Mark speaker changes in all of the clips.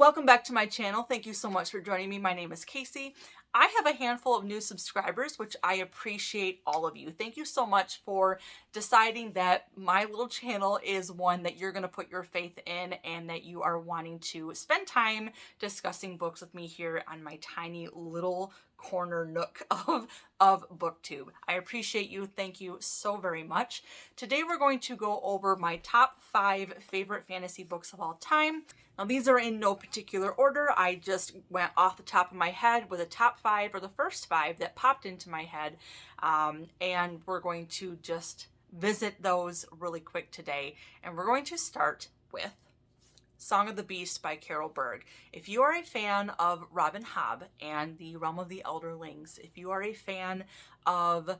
Speaker 1: Welcome back to my channel. Thank you so much for joining me. My name is Casey. I have a handful of new subscribers, which I appreciate all of you. Thank you so much for deciding that my little channel is one that you're going to put your faith in and that you are wanting to spend time discussing books with me here on my tiny little corner nook of booktube. I appreciate you. Thank you so very much. Today we're going to go over my top 5 favorite fantasy books of all time. Now these are in no particular order. I just went off the top of my head with a top 5 or the first 5 that popped into my head. And we're going to just visit those really quick today. And we're going to start with Song of the Beast by Carol Berg. If you are a fan of Robin Hobb and the Realm of the Elderlings, if you are a fan of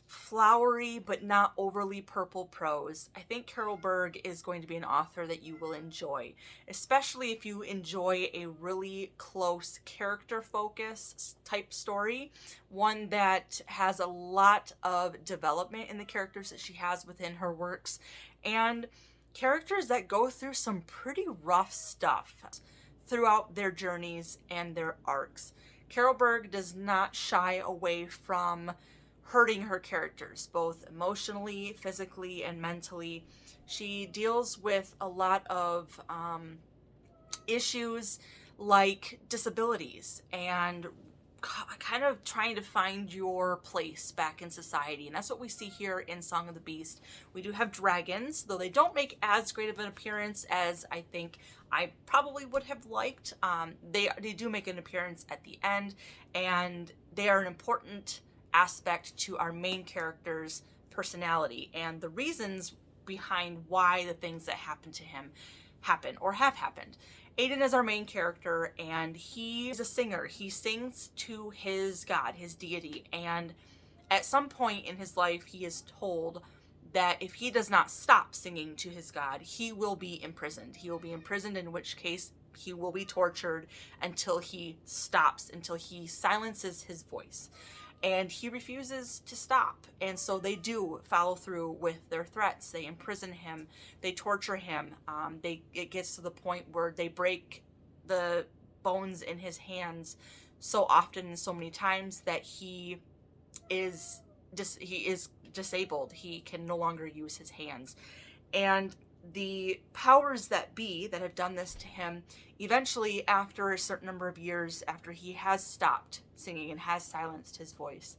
Speaker 1: flowery but not overly purple prose, I think Carol Berg is going to be an author that you will enjoy, especially if you enjoy a really close character focus type story, one that has a lot of development in the characters that she has within her works, and characters that go through some pretty rough stuff throughout their journeys and their arcs. Carol Berg does not shy away from hurting her characters, both emotionally, physically, and mentally. She deals with a lot of issues like disabilities and kind of trying to find your place back in society. And that's what we see here in Song of the Beast. We do have dragons, though they don't make as great of an appearance as I think I probably would have liked. They do make an appearance at the end, and they are an important aspect to our main character's personality and the reasons behind why the things that happen to him happen or have happened. Aiden is our main character, and he is a singer. He sings to his god, his deity, and at some point in his life he is told that if he does not stop singing to his god, he will be imprisoned. He will be imprisoned, in which case he will be tortured until he stops, until he silences his voice. And he refuses to stop. And so they do follow through with their threats. They imprison him. They torture him. It gets to the point where they break the bones in his hands so often and so many times that he is disabled. He can no longer use his hands. And the powers that be that have done this to him, eventually, after a certain number of years, after he has stopped singing and has silenced his voice,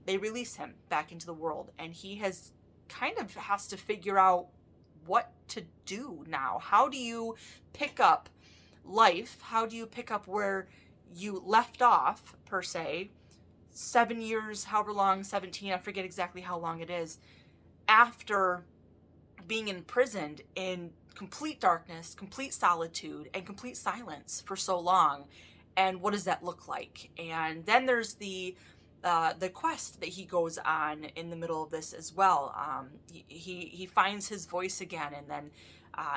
Speaker 1: they release him back into the world, and he has to figure out what to do now. How do you pick up life? How do you pick up where you left off, per se, 7 years, however long, 17, I forget exactly how long it is, after being imprisoned in complete darkness, complete solitude, and complete silence for so long? And what does that look like? And then there's the quest that he goes on in the middle of this as well. He finds his voice again, and then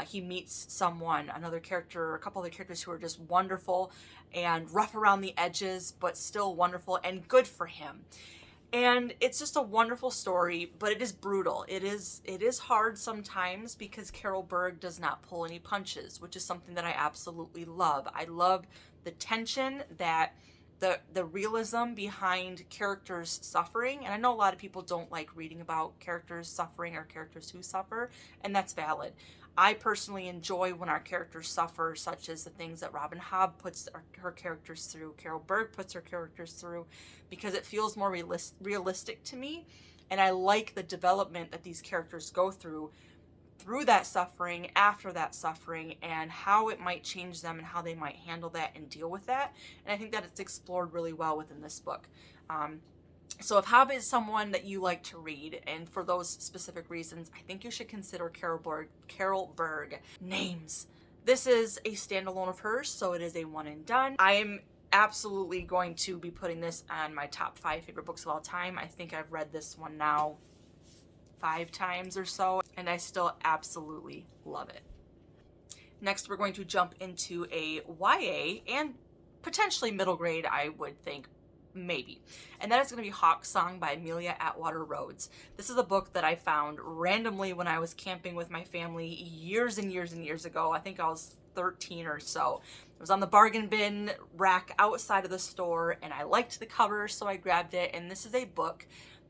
Speaker 1: he meets someone, another character, a couple other characters who are just wonderful and rough around the edges, but still wonderful and good for him. And it's just a wonderful story, but it is brutal. It is hard sometimes because Carol Berg does not pull any punches, which is something that I absolutely love. I love the tension, that the realism behind characters suffering. And I know a lot of people don't like reading about characters suffering or characters who suffer, and that's valid. I personally enjoy when our characters suffer, such as the things that Robin Hobb puts her characters through, Carol Berg puts her characters through, because it feels more realistic to me. And I like the development that these characters go through that suffering, after that suffering, and how it might change them and how they might handle that and deal with that. And I think that it's explored really well within this book. So if Hobb is someone that you like to read, and for those specific reasons, I think you should consider Carol Berg. Names. This is a standalone of hers, so it is a one and done. I am absolutely going to be putting this on my top 5 favorite books of all time. I think I've read this one now 5 times or so, and I still absolutely love it. Next, we're going to jump into a YA and potentially middle grade, I would think, maybe. And that is going to be Hawk Song by Amelia Atwater Rhodes. This is a book that I found randomly when I was camping with my family years and years and years ago. I think I was 13 or so. It was on the bargain bin rack outside of the store, and I liked the cover, so I grabbed it. And this is a book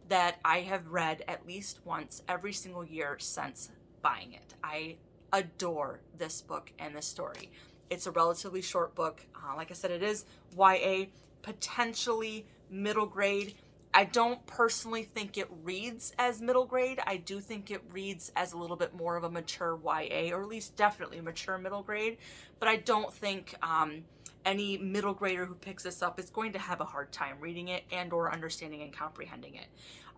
Speaker 1: that I have read at least once every single year since buying it. I adore this book and this story. It's a relatively short book. Like I said, it is YA, potentially middle grade. I don't personally think it reads as middle grade. I do think it reads as a little bit more of a mature YA, or at least definitely mature middle grade. But I don't think any middle grader who picks this up is going to have a hard time reading it and or understanding and comprehending it.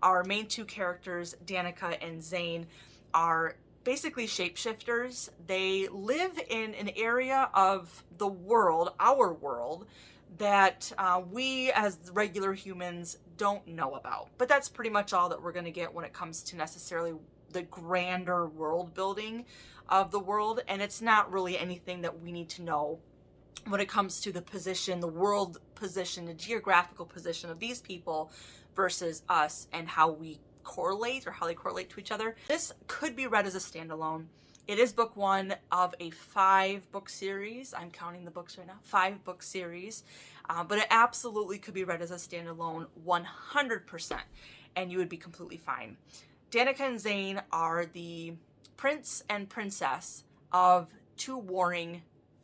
Speaker 1: Our main two characters, Danica and Zane, are basically shapeshifters. They live in an area of the world, our world, that we as regular humans don't know about. But that's pretty much all that we're going to get when it comes to necessarily the grander world building of the world. And it's not really anything that we need to know when it comes to the position, the world position, the geographical position of these people versus us and how we correlate, or how they correlate to each other. This could be read as a standalone. It is book one of a 5-book series. I'm counting the books right now, 5-book series. But it absolutely could be read as a standalone 100%, and you would be completely fine. Danica and Zane are the prince and princess of two warring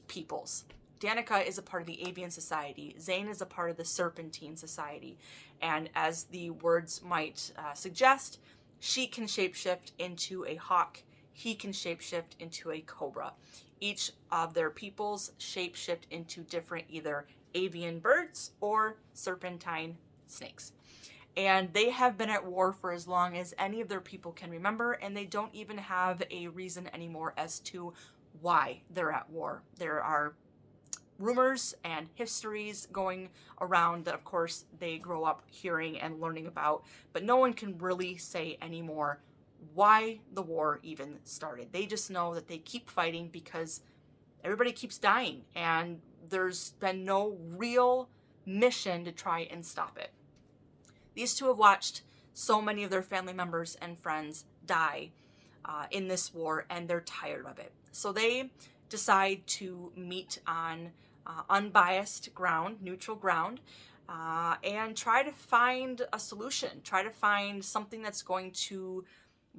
Speaker 1: peoples. Danica is a part of the Avian Society. Zane is a part of the Serpentine Society. And as the words might suggest, she can shapeshift into a hawk. He can shapeshift into a cobra. Each of their peoples shapeshift into different either avian birds or serpentine snakes. And they have been at war for as long as any of their people can remember, and they don't even have a reason anymore as to why they're at war. There are rumors and histories going around that, of course, they grow up hearing and learning about, but no one can really say anymore why the war even started. They just know that they keep fighting because everybody keeps dying, and there's been no real mission to try and stop it. These two have watched so many of their family members and friends die in this war, and they're tired of it. So they decide to meet on unbiased ground, neutral ground, and try to find a solution, try to find something that's going to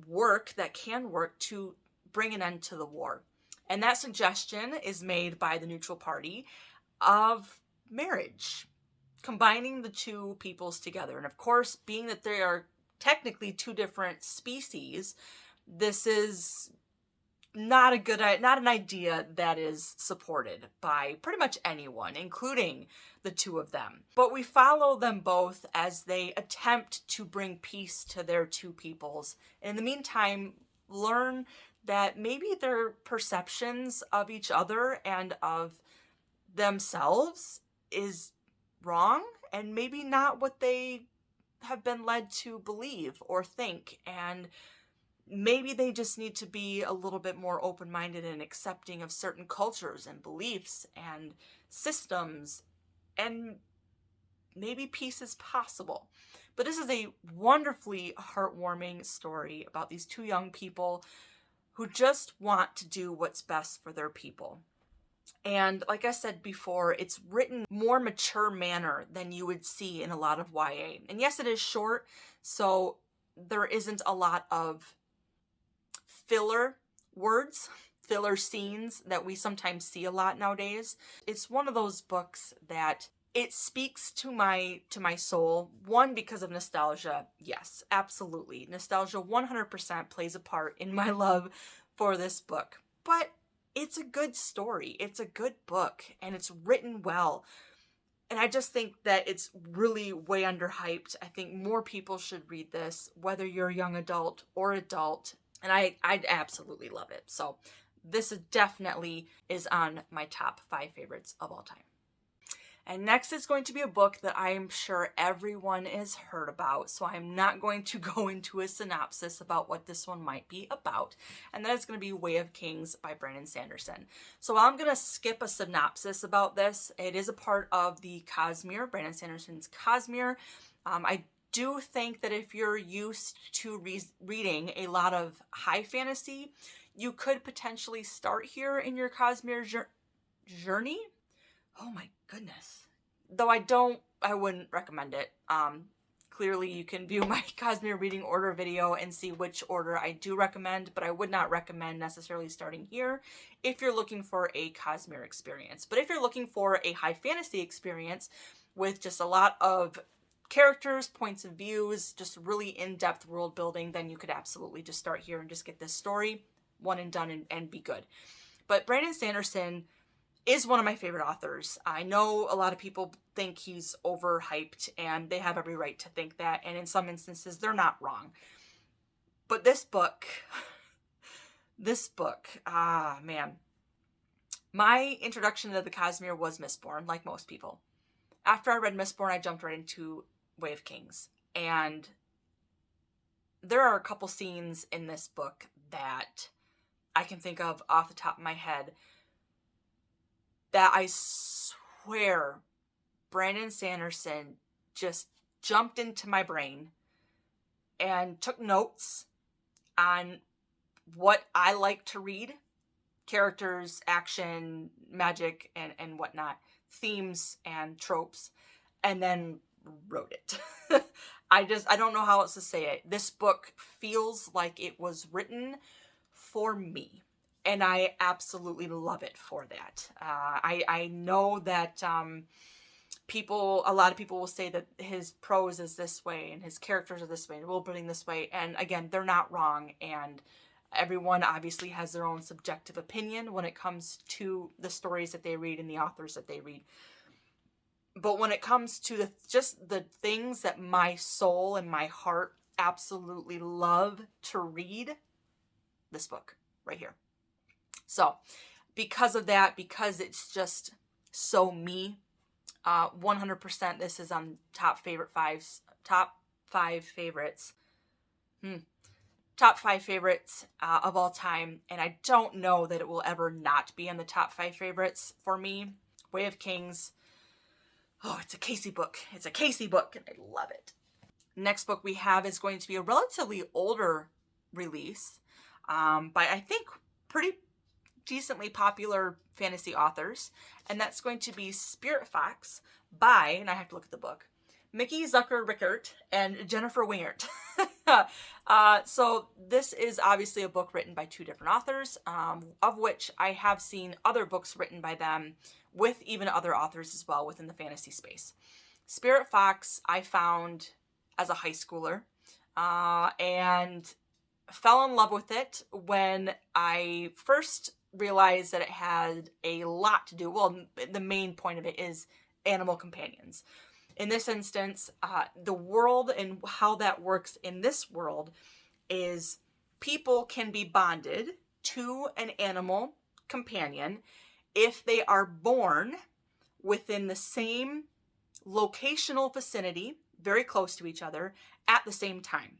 Speaker 1: work, that can work to bring an end to the war. And that suggestion is made by the neutral party of marriage, combining the two peoples together. And of course, being that they are technically two different species, this is not an idea that is supported by pretty much anyone, including the two of them. But we follow them both as they attempt to bring peace to their two peoples. And in the meantime, learn that maybe their perceptions of each other and of themselves is wrong, and maybe not what they have been led to believe or think. And maybe they just need to be a little bit more open-minded and accepting of certain cultures and beliefs and systems, and maybe peace is possible. But this is a wonderfully heartwarming story about these two young people who just want to do what's best for their people. And like I said before, it's written more mature manner than you would see in a lot of YA. And yes, it is short, so there isn't a lot of filler words, filler scenes that we sometimes see a lot nowadays. It's one of those books that it speaks to my soul. One, because of nostalgia. Yes, absolutely. Nostalgia 100% plays a part in my love for this book. But it's a good story. It's a good book, and it's written well. And I just think that it's really way underhyped. I think more people should read this, whether you're a young adult or adult. And I absolutely love it. So this definitely is on my top 5 favorites of all time. And next is going to be a book that I'm sure everyone has heard about, so I'm not going to go into a synopsis about what this one might be about. And that is going to be Way of Kings by Brandon Sanderson. So I'm going to skip a synopsis about this. It is a part of the Cosmere, Brandon Sanderson's Cosmere. I do think that if you're used to reading a lot of high fantasy, you could potentially start here in your Cosmere Journey. Oh my goodness. Though I wouldn't recommend it. Clearly you can view my Cosmere reading order video and see which order I do recommend, but I would not recommend necessarily starting here if you're looking for a Cosmere experience. But if you're looking for a high fantasy experience with just a lot of characters, points of views, just really in-depth world building, then you could absolutely just start here and just get this story one and done and be good. But Brandon Sanderson is one of my favorite authors. I know a lot of people think he's overhyped, and they have every right to think that, and in some instances they're not wrong. But this book, man. My introduction to the Cosmere was Mistborn, like most people. After I read Mistborn, I jumped right into Way of Kings, and there are a couple scenes in this book that I can think of off the top of my head that I swear Brandon Sanderson just jumped into my brain and took notes on what I like to read. Characters, action, magic, and whatnot. Themes and tropes. And then wrote it. I don't know how else to say it. This book feels like it was written for me. And I absolutely love it for that. I know that a lot of people will say that his prose is this way and his characters are this way and world building this way. And again, they're not wrong. And everyone obviously has their own subjective opinion when it comes to the stories that they read and the authors that they read. But when it comes to just the things that my soul and my heart absolutely love to read, this book right here. So because of that, because it's just so me, 100% this is on top five favorites of all time. And I don't know that it will ever not be on the top 5 favorites for me. Way of Kings. Oh, it's a Casey book. It's a Casey book, and I love it. Next book we have is going to be a relatively older release by, I think, pretty decently popular fantasy authors, and that's going to be Spirit Fox by, and I have to look at the book, Mickey Zucker-Rickert and Jennifer Wingert. So this is obviously a book written by 2 different authors, of which I have seen other books written by them with even other authors as well within the fantasy space. Spirit Fox I found as a high schooler, and fell in love with it when I first realized that it had a lot to do. Well, the main point of it is animal companions. In this instance, the world and how that works in this world is people can be bonded to an animal companion if they are born within the same locational vicinity, very close to each other, at the same time.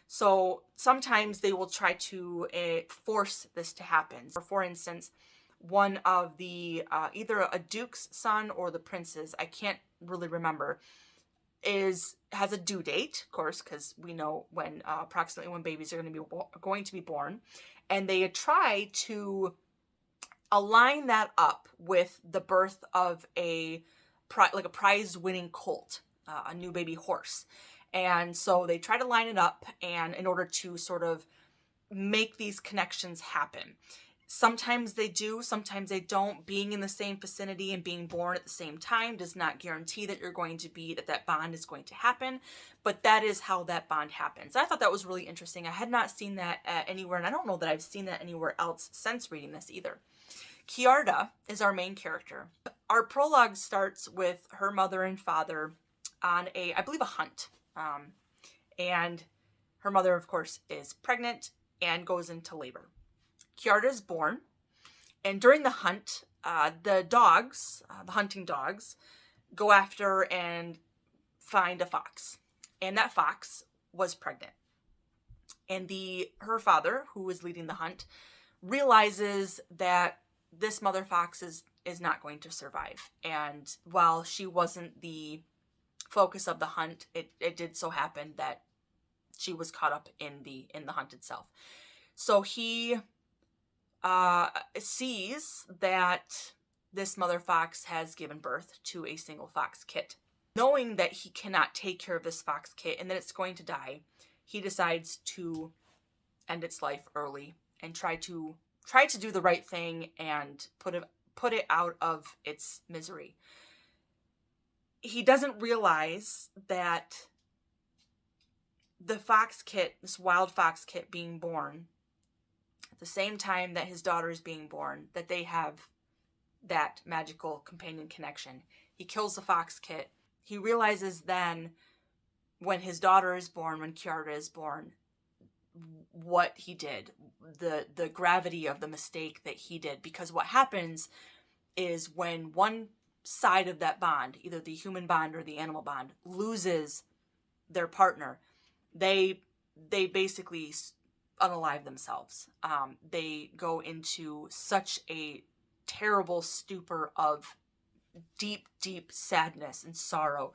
Speaker 1: So sometimes they will try to force this to happen. For instance, one of the, either a duke's son or the prince's, I can't really remember, has a due date, of course, because we know when approximately when babies are going to be born. And they try to align that up with the birth of a prize-winning colt, a new baby horse. And so they try to line it up, and in order to sort of make these connections happen. Sometimes they do, sometimes they don't. Being in the same vicinity and being born at the same time does not guarantee that that bond is going to happen, but that is how that bond happens. I thought that was really interesting. I had not seen that anywhere, and I don't know that I've seen that anywhere else since reading this either. Kiarda is our main character. Our prologue starts with her mother and father on I believe a hunt. And her mother, of course, is pregnant and goes into labor. Kiarda is born, and during the hunt, the hunting dogs, go after and find a fox, and that fox was pregnant. And her father, who was leading the hunt, realizes that this mother fox is not going to survive. And while she wasn't the focus of the hunt, it did so happen that she was caught up in the hunt itself. So he sees that this mother fox has given birth to a single fox kit. Knowing that he cannot take care of this fox kit and that it's going to die, he decides to end its life early and try to do the right thing and put it out of its misery. He doesn't realize that the fox kit, this wild fox kit being born, at the same time that his daughter is being born, that they have that magical companion connection. He kills the fox kit. He realizes then, when his daughter is born, when Kiara is born, what he did, the gravity of the mistake that he did. Because what happens is when one side of that bond, either the human bond or the animal bond, loses their partner, they basically unalive themselves. They go into such a terrible stupor of deep, deep sadness and sorrow.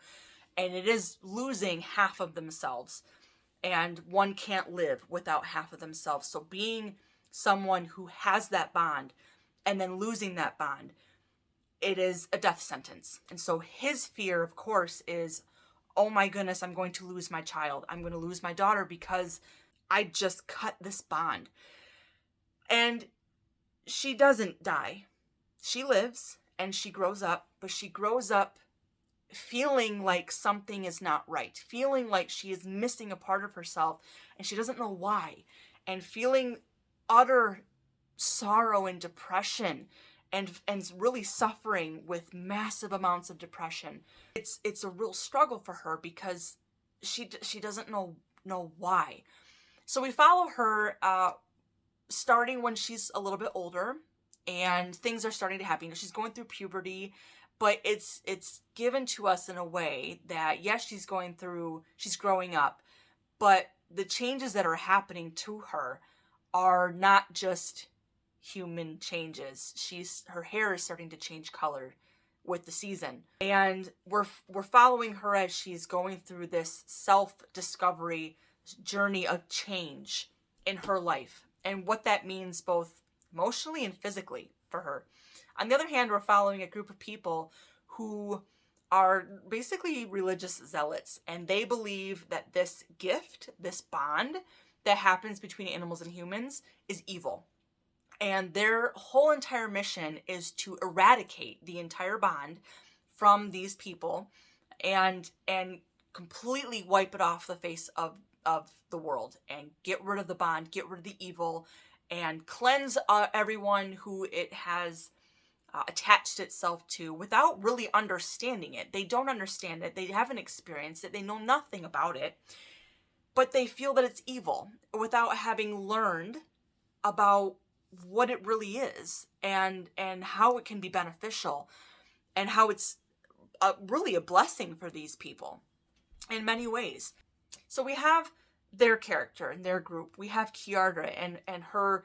Speaker 1: And it is losing half of themselves. And one can't live without half of themselves. So being someone who has that bond and then losing that bond, it is a death sentence. And so his fear, of course, is, oh my goodness, I'm going to lose my child. I'm going to lose my daughter because I just cut this bond. And she doesn't die. She lives and she grows up, but she grows up feeling like something is not right, feeling like she is missing a part of herself and she doesn't know why, and feeling utter sorrow and depression and really suffering with massive amounts of depression. It's a real struggle for her because she doesn't know why. So we follow her starting when she's a little bit older and things are starting to happen. She's going through puberty, but it's given to us in a way that, yes, she's growing up, but the changes that are happening to her are not just human changes. Her hair is starting to change color with the season. And we're following her as she's going through this self-discovery journey of change in her life and what that means both emotionally and physically for her. On the other hand, we're following a group of people who are basically religious zealots, and they believe that this gift, this bond that happens between animals and humans, is evil. And their whole entire mission is to eradicate the entire bond from these people and completely wipe it off the face of the world and get rid of the bond, get rid of the evil, and cleanse everyone who it has attached itself to without really understanding it. They don't understand it. They haven't experienced it. They know nothing about it. But they feel that it's evil without having learned about what it really is and how it can be beneficial and how it's really a blessing for these people in many ways. So we have their character and their group. We have Kiara and her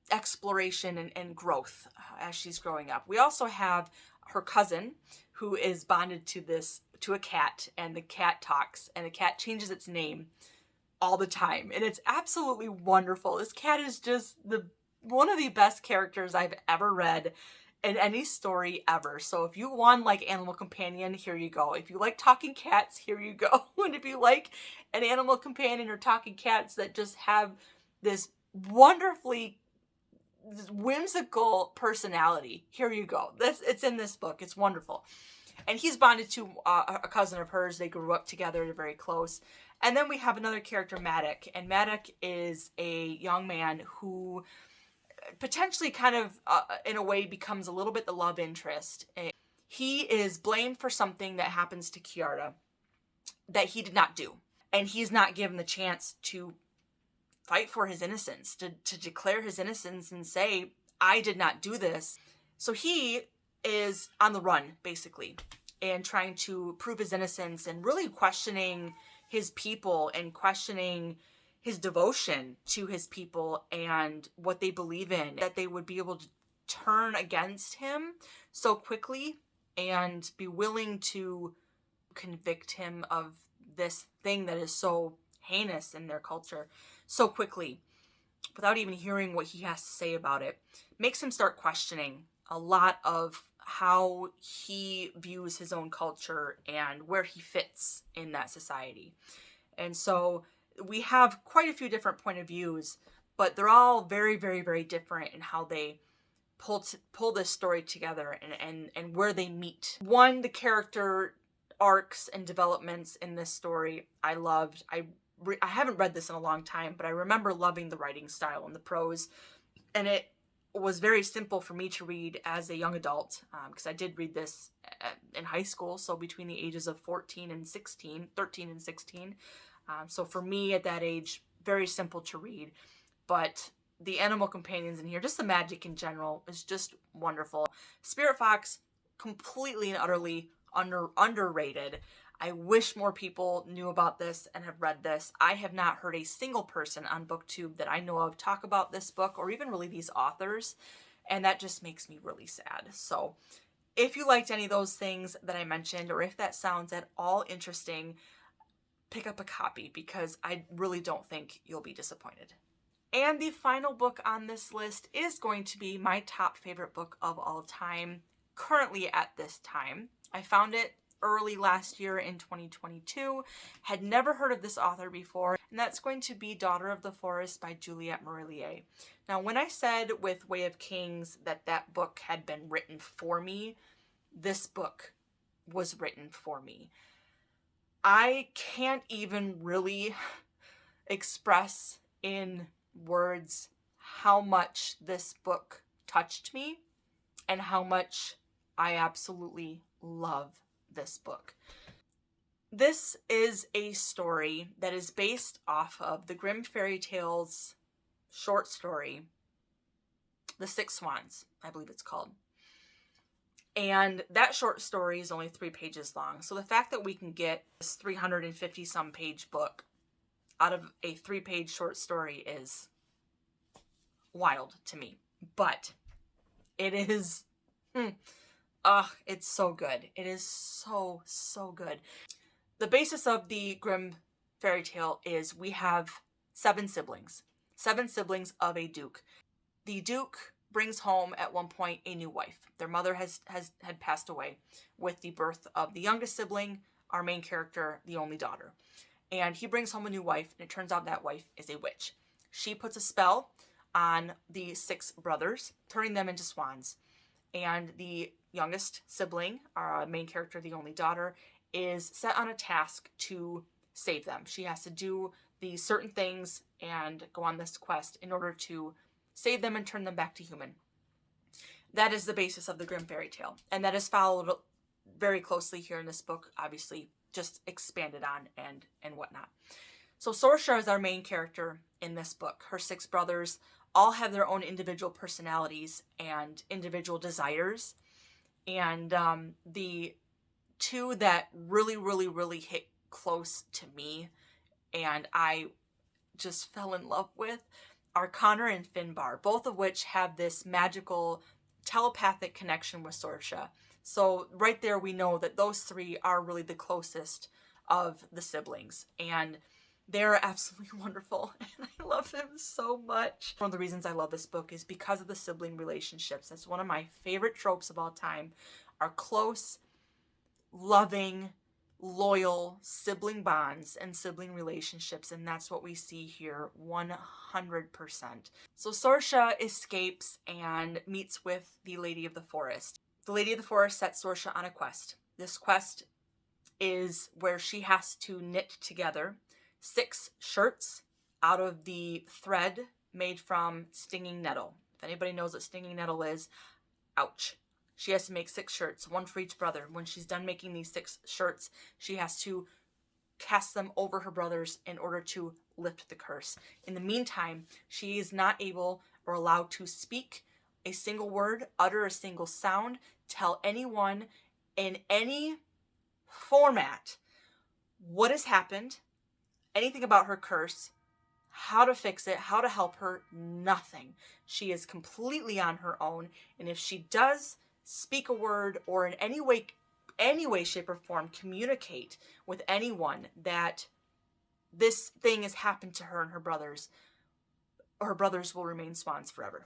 Speaker 1: exploration and growth as she's growing up. We also have her cousin who is bonded to a cat, and the cat talks, and the cat changes its name all the time, and it's absolutely wonderful. This cat is just one of the best characters I've ever read in any story ever. So if you want like animal companion, here you go. If you like talking cats, here you go. And if you like an animal companion or talking cats that just have this wonderfully whimsical personality, here you go. It's in this book. It's wonderful. And he's bonded to a cousin of hers. They grew up together. They're very close. And then we have another character, Maddox. And Maddox is a young man who potentially kind of, in a way, becomes a little bit the love interest. He is blamed for something that happens to Kiara that he did not do. And he's not given the chance to fight for his innocence, to declare his innocence and say, I did not do this. So he is on the run, basically, and trying to prove his innocence and really questioning his people and questioning his devotion to his people and what they believe in, that they would be able to turn against him so quickly and be willing to convict him of this thing that is so heinous in their culture so quickly without even hearing what he has to say about it. Makes him start questioning a lot of how he views his own culture and where he fits in that society. And so we have quite a few different point of views, but they're all very, very, very different in how they pull this story together and where they meet. One, the character arcs and developments in this story I loved. I haven't read this in a long time, but I remember loving the writing style and the prose, and it was very simple for me to read as a young adult, because I did read this in high school, so between the ages of 13 and 16. So for me at that age, very simple to read. But the animal companions in here, just the magic in general, is just wonderful. Spirit Fox, completely and utterly underrated. I wish more people knew about this and have read this. I have not heard a single person on BookTube that I know of talk about this book, or even really these authors, and that just makes me really sad. So if you liked any of those things that I mentioned, or if that sounds at all interesting, pick up a copy, because I really don't think you'll be disappointed. And the final book on this list is going to be my top favorite book of all time, currently at this time. I found it early last year in 2022, had never heard of this author before, and that's going to be Daughter of the Forest by Juliette Marillier. Now, when I said with Way of Kings that that book had been written for me, this book was written for me. I can't even really express in words how much this book touched me and how much I absolutely love this book. This is a story that is based off of the Grimm fairy tales short story, The Six Swans, I believe it's called. And that short story is only 3 pages long. So the fact that we can get this 350 some page book out of a 3-page short story is wild to me. But it is, it's so good. It is so, so good. The basis of the Grimm fairy tale is we have 7 siblings of a duke. The duke brings home at one point a new wife. Their mother had passed away with the birth of the youngest sibling, our main character, the only daughter. And he brings home a new wife, and it turns out that wife is a witch. She puts a spell on the 6 brothers, turning them into swans. And the youngest sibling, our main character, the only daughter, is set on a task to save them. She has to do these certain things and go on this quest in order to save them and turn them back to human. That is the basis of the Grimm fairy tale. And that is followed very closely here in this book, obviously just expanded on and whatnot. So Sorcia is our main character in this book. Her 6 brothers all have their own individual personalities and individual desires. And the 2 that really, really, really hit close to me and I just fell in love with are Connor and Finbar, both of which have this magical telepathic connection with Sorcia. So right there we know that those 3 are really the closest of the siblings, and they're absolutely wonderful, and I love them so much. One of the reasons I love this book is because of the sibling relationships. That's one of my favorite tropes of all time, are close, loving, loyal sibling bonds and sibling relationships, and that's what we see here 100%. So Sorcia escapes and meets with the Lady of the Forest. The Lady of the Forest sets Sorcia on a quest. This quest is where she has to knit together 6 shirts out of the thread made from stinging nettle. If anybody knows what stinging nettle is, ouch. She has to make 6 shirts, 1 for each brother. When she's done making these 6 shirts, she has to cast them over her brothers in order to lift the curse. In the meantime, she is not able or allowed to speak a single word, utter a single sound, tell anyone in any format what has happened, anything about her curse, how to fix it, how to help her, nothing. She is completely on her own, and if she does speak a word or in any way, shape, or form communicate with anyone that this thing has happened to her and her brothers will remain swans forever.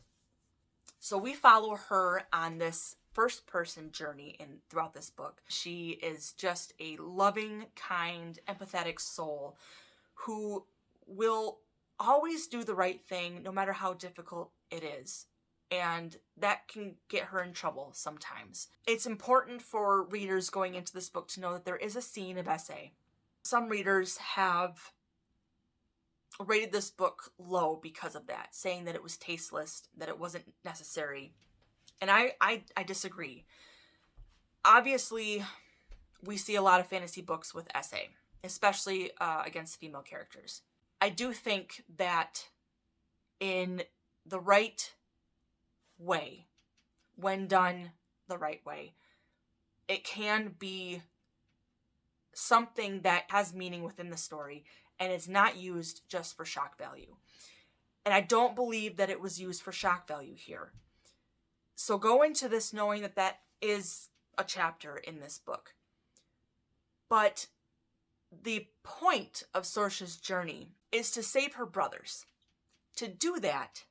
Speaker 1: So we follow her on this first person journey throughout this book. She is just a loving, kind, empathetic soul who will always do the right thing no matter how difficult it is. And that can get her in trouble sometimes. It's important for readers going into this book to know that there is a scene of SA. Some readers have rated this book low because of that, saying that it was tasteless, that it wasn't necessary. And I disagree. Obviously, we see a lot of fantasy books with SA, especially against female characters. I do think that in the right way, when done the right way, it can be something that has meaning within the story and is not used just for shock value. And I don't believe that it was used for shock value here. So go into this knowing that that is a chapter in this book. But the point of Sorcia's journey is to save her brothers. To do that,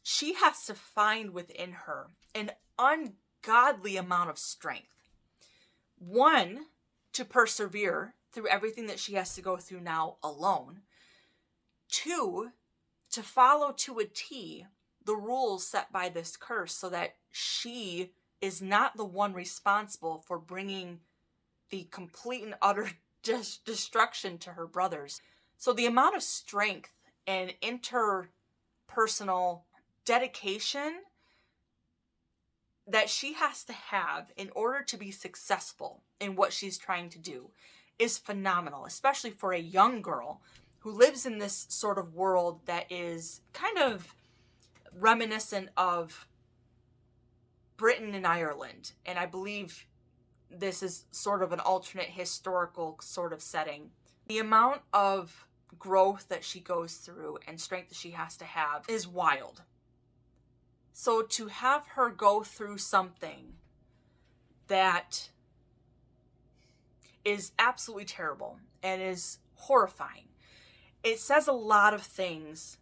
Speaker 1: she has to find within her an ungodly amount of strength. One, to persevere through everything that she has to go through now alone. Two, to follow to a T the rules set by this curse so that she is not the one responsible for bringing the complete and utter destruction to her brothers. So the amount of strength and interpersonal dedication that she has to have in order to be successful in what she's trying to do is phenomenal, especially for a young girl who lives in this sort of world that is kind of reminiscent of Britain and Ireland. And I believe this is sort of an alternate historical sort of setting. The amount of growth that she goes through and strength that she has to have is wild. So to have her go through something that is absolutely terrible and is horrifying, it says a lot of things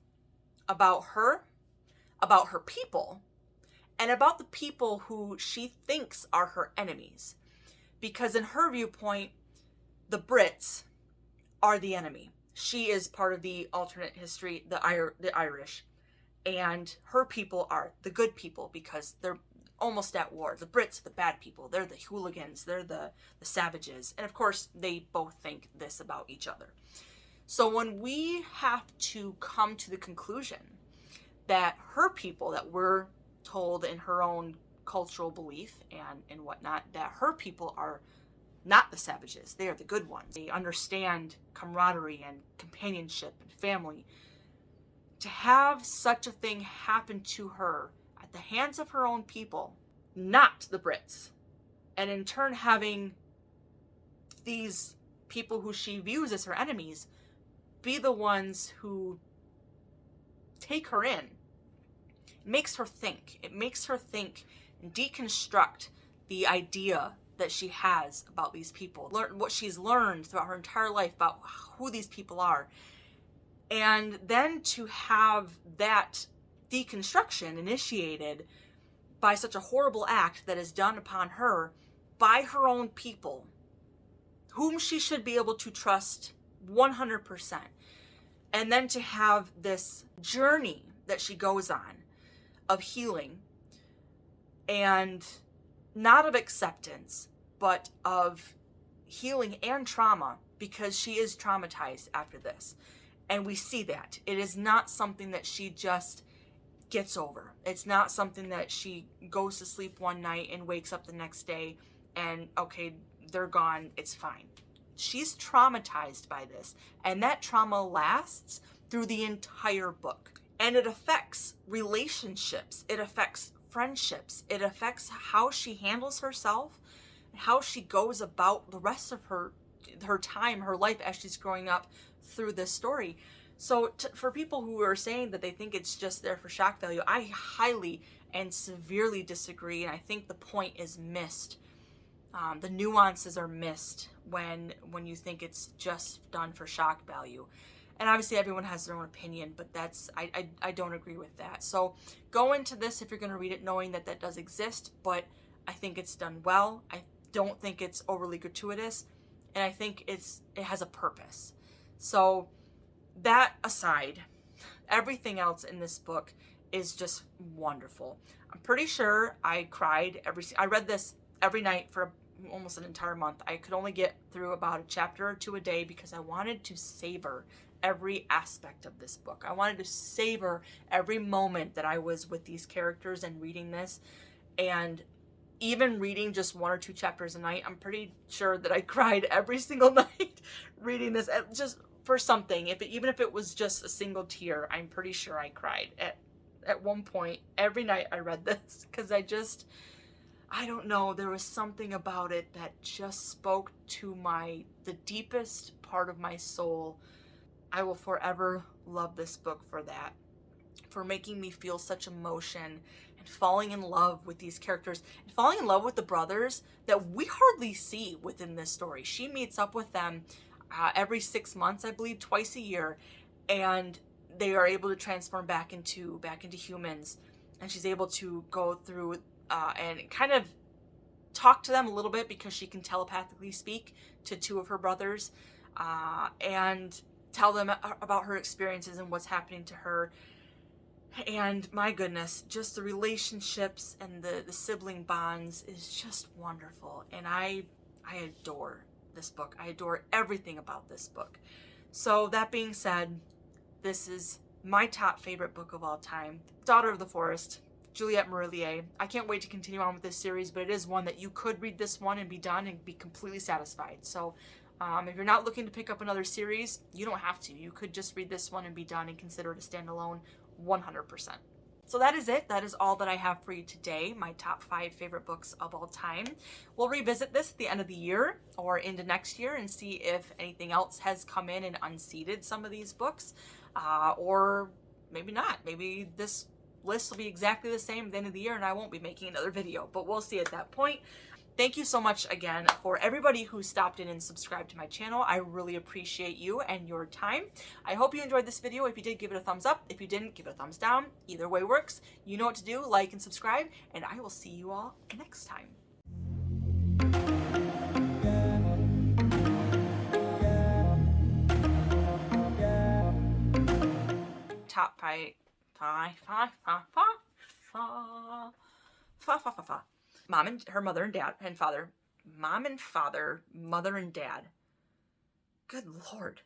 Speaker 1: about her people, and about the people who she thinks are her enemies. Because in her viewpoint, the Brits are the enemy. She is part of the alternate history, the Irish. And her people are the good people because they're almost at war. The Brits are the bad people. They're the hooligans. They're the savages. And of course, they both think this about each other. So when we have to come to the conclusion that her people, that we're told in her own cultural belief and whatnot, that her people are not the savages, they are the good ones. They understand camaraderie and companionship and family. To have such a thing happen to her at the hands of her own people, not the Brits, and in turn having these people who she views as her enemies be the ones who take her in, it makes her think. It makes her think and deconstruct the idea that she has about these people, learn what she's learned throughout her entire life about who these people are. And then to have that deconstruction initiated by such a horrible act that is done upon her by her own people, whom she should be able to trust 100%. And then to have this journey that she goes on of healing, and not of acceptance, but of healing and trauma, because she is traumatized after this. And we see that. It is not something that she just gets over. It's not something that she goes to sleep one night and wakes up the next day and, okay, they're gone, it's fine. She's traumatized by this, and that trauma lasts through the entire book. And it affects relationships, it affects friendships, it affects how she handles herself, how she goes about the rest of her time, her life as she's growing up through this story. So for people who are saying that they think it's just there for shock value, I highly and severely disagree, and I think the point is missed. The nuances are missed when you think it's just done for shock value. And obviously everyone has their own opinion, but I don't agree with that. So go into this if you're going to read it knowing that that does exist, but I think it's done well. I don't think it's overly gratuitous, and I think it has a purpose. So that aside, everything else in this book is just wonderful. I'm pretty sure I cried I read this every night for almost an entire month. I could only get through about a chapter or two a day because I wanted to savor every aspect of this book. I wanted to savor every moment that I was with these characters and reading this. And even reading just 1 or 2 chapters a night, I'm pretty sure that I cried every single night reading this, just for something. Even if it was just a single tear, I'm pretty sure I cried at one point every night I read this, because I don't know, there was something about it that just spoke to the deepest part of my soul. I will forever love this book for that, for making me feel such emotion and falling in love with these characters and falling in love with the brothers that we hardly see within this story. She meets up with them every 6 months, I believe, twice a year, and they are able to transform back into humans, and she's able to go through and kind of talk to them a little bit, because she can telepathically speak to 2 of her brothers, and tell them about her experiences and what's happening to her. And my goodness, just the relationships and the sibling bonds is just wonderful. And I adore this book. I adore everything about this book. So that being said, this is my top favorite book of all time, Daughter of the Forest, Juliette Marillier. I can't wait to continue on with this series, but it is one that you could read this one and be done and be completely satisfied. So if you're not looking to pick up another series, you don't have to. You could just read this one and be done and consider it a standalone 100%. So that is it. That is all that I have for you today, my top 5 favorite books of all time. We'll revisit this at the end of the year or into next year and see if anything else has come in and unseated some of these books, or maybe not. Maybe this list will be exactly the same at the end of the year and I won't be making another video, but we'll see at that point. Thank you so much again for everybody who stopped in and subscribed to my channel. I really appreciate you and your time. I hope you enjoyed this video. If you did, give it a thumbs up. If you didn't, give it a thumbs down. Either way works. You know what to do. Like and subscribe, and I will see you all next time. Top 5. Mom and her mother and dad and father. Mom and father, mother and dad. Good Lord.